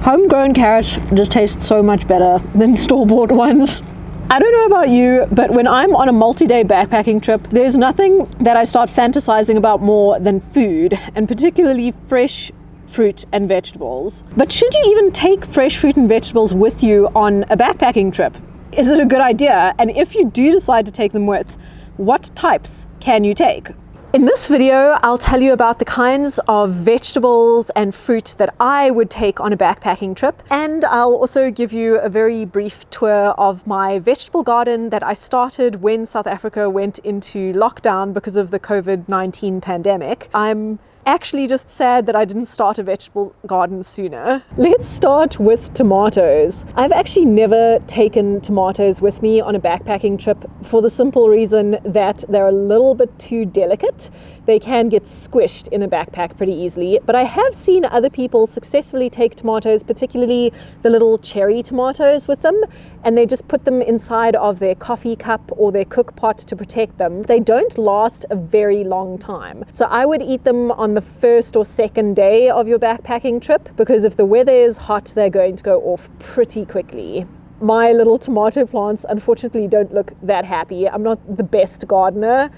Homegrown carrots just taste so much better than store-bought ones. I don't know about you, but when I'm on a multi-day backpacking trip, there's nothing that I start fantasizing about more than food, and particularly fresh fruit and vegetables. But should you even take fresh fruit and vegetables with you on a backpacking trip? Is it a good idea? And if you do decide to take them with, what types can you take? In this video, I'll tell you about the kinds of vegetables and fruit that I would take on a backpacking trip, and I'll also give you a very brief tour of my vegetable garden that I started when South Africa went into lockdown because of the COVID-19 pandemic. I'm actually just sad that I didn't start a vegetable garden sooner. Let's start with tomatoes. I've actually never taken tomatoes with me on a backpacking trip for the simple reason that they're a little bit too delicate. They can get squished in a backpack pretty easily, but I have seen other people successfully take tomatoes, particularly the little cherry tomatoes, with them, and they just put them inside of their coffee cup or their cook pot to protect them. They don't last a very long time. So I would eat them on the first or second day of your backpacking trip, because if the weather is hot, they're going to go off pretty quickly. My little tomato plants unfortunately don't look that happy. I'm not the best gardener,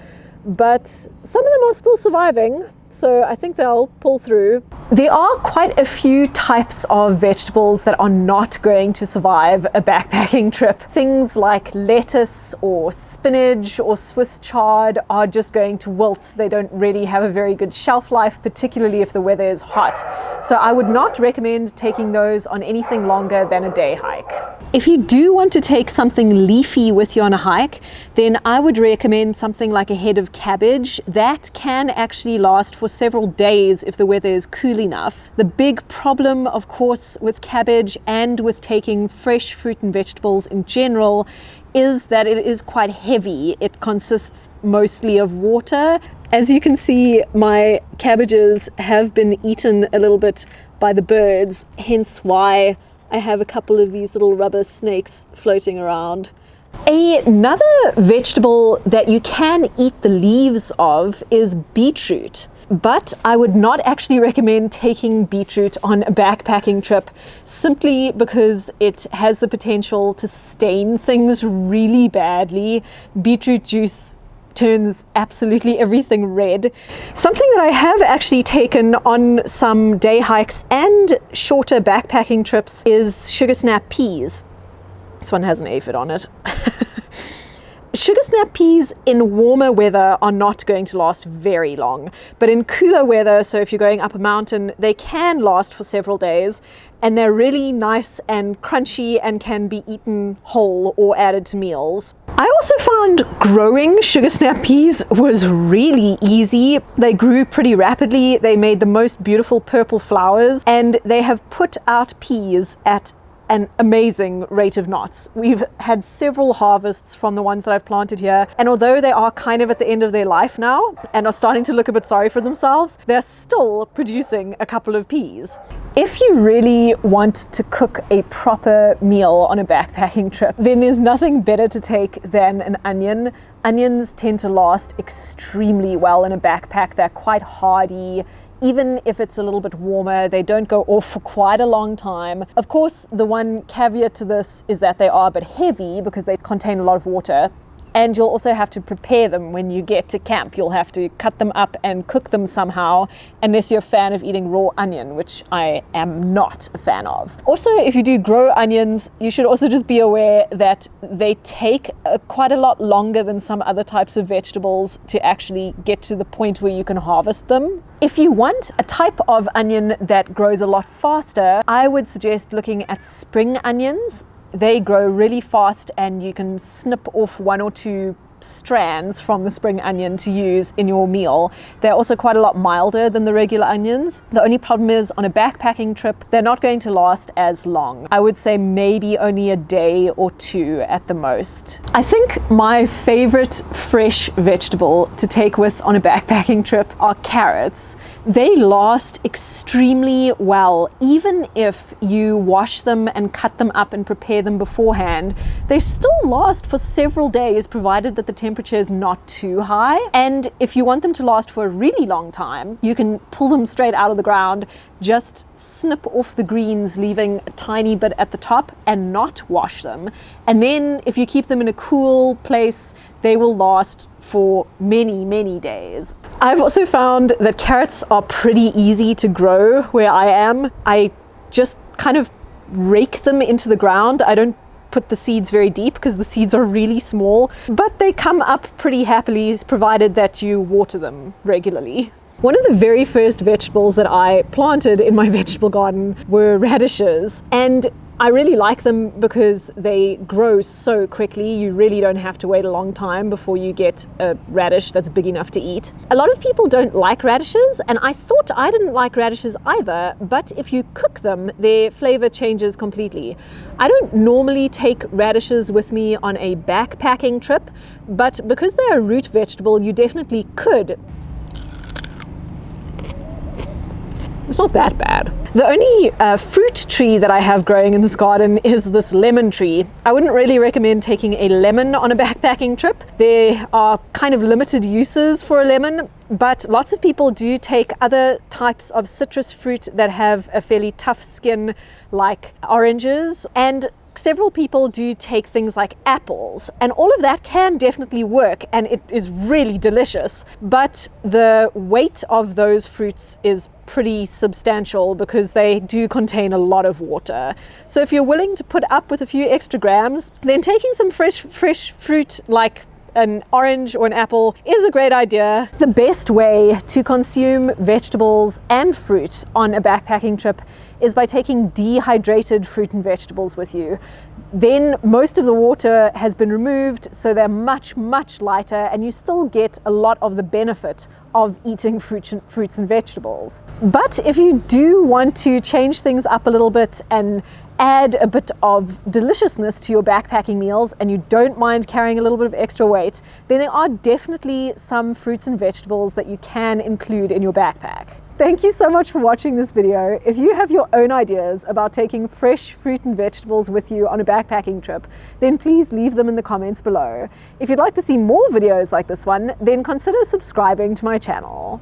but some of them are still surviving, so I think they'll pull through. There are quite a few types of vegetables that are not going to survive a backpacking trip. Things like lettuce or spinach or Swiss chard are just going to wilt. They don't really have a very good shelf life, particularly if the weather is hot. So I would not recommend taking those on anything longer than a day hike. If you do want to take something leafy with you on a hike, then I would recommend something like a head of cabbage. That can actually last for several days if the weather is cool enough. The big problem, of course, with cabbage and with taking fresh fruit and vegetables in general is that it is quite heavy. It consists mostly of water. As you can see, my cabbages have been eaten a little bit by the birds, hence why I have a couple of these little rubber snakes floating around. Another vegetable that you can eat the leaves of is beetroot, but I would not actually recommend taking beetroot on a backpacking trip simply because it has the potential to stain things really badly. Beetroot juice turns absolutely everything red. Something that I have actually taken on some day hikes and shorter backpacking trips is sugar snap peas. This one has an aphid on it. Sugar snap peas in warmer weather are not going to last very long, but in cooler weather, so if you're going up a mountain, they can last for several days, and they're really nice and crunchy and can be eaten whole or added to meals. I also found growing sugar snap peas was really easy. They grew pretty rapidly, they made the most beautiful purple flowers, and they have put out peas at an amazing rate of knots. We've had several harvests from the ones that I've planted here, and although they are kind of at the end of their life now and are starting to look a bit sorry for themselves, they're still producing a couple of peas. If you really want to cook a proper meal on a backpacking trip, then there's nothing better to take than an onion. Onions tend to last extremely well in a backpack. They're quite hardy. Even if it's a little bit warmer, they don't go off for quite a long time. Of course, the one caveat to this is that they are a bit heavy because they contain a lot of water. And you'll also have to prepare them when you get to camp. You'll have to cut them up and cook them somehow, unless you're a fan of eating raw onion, which I am not a fan of. Also, if you do grow onions, you should also just be aware that they take quite a lot longer than some other types of vegetables to actually get to the point where you can harvest them. If you want a type of onion that grows a lot faster, I would suggest looking at spring onions. They grow really fast and you can snip off one or two strands from the spring onion to use in your meal. They're also quite a lot milder than the regular onions. The only problem is on a backpacking trip, they're not going to last as long. I would say maybe only a day or two at the most. I think my favorite fresh vegetable to take with on a backpacking trip are carrots. They last extremely well. Even if you wash them and cut them up and prepare them beforehand, they still last for several days, provided that that the temperature is not too high. And if you want them to last for a really long time, you can pull them straight out of the ground, just snip off the greens, leaving a tiny bit at the top, and not wash them. And then if you keep them in a cool place, they will last for many, many days. I've also found that carrots are pretty easy to grow where I am. I just kind of rake them into the ground. I don't put the seeds very deep because the seeds are really small, but they come up pretty happily provided that you water them regularly. One of the very first vegetables that I planted in my vegetable garden were radishes, and I really like them because they grow so quickly. You really don't have to wait a long time before you get a radish that's big enough to eat. A lot of people don't like radishes, and I thought I didn't like radishes either, but if you cook them, their flavor changes completely. I don't normally take radishes with me on a backpacking trip, but because they're a root vegetable, you definitely could. It's not that bad. The only fruit tree that I have growing in this garden is this lemon tree. I wouldn't really recommend taking a lemon on a backpacking trip. There are kind of limited uses for a lemon, but lots of people do take other types of citrus fruit that have a fairly tough skin, like oranges, and several people do take things like apples, and all of that can definitely work, and it is really delicious, but the weight of those fruits is pretty substantial because they do contain a lot of water. So if you're willing to put up with a few extra grams, then taking some fresh fruit like an orange or an apple is a great idea. The best way to consume vegetables and fruit on a backpacking trip is by taking dehydrated fruit and vegetables with you. Then most of the water has been removed, so they're much, much lighter, and you still get a lot of the benefit of eating fruits and vegetables. But if you do want to change things up a little bit and add a bit of deliciousness to your backpacking meals, and you don't mind carrying a little bit of extra weight, then there are definitely some fruits and vegetables that you can include in your backpack. Thank you so much for watching this video. If you have your own ideas about taking fresh fruit and vegetables with you on a backpacking trip, then please leave them in the comments below. If you'd like to see more videos like this one, then consider subscribing to my channel.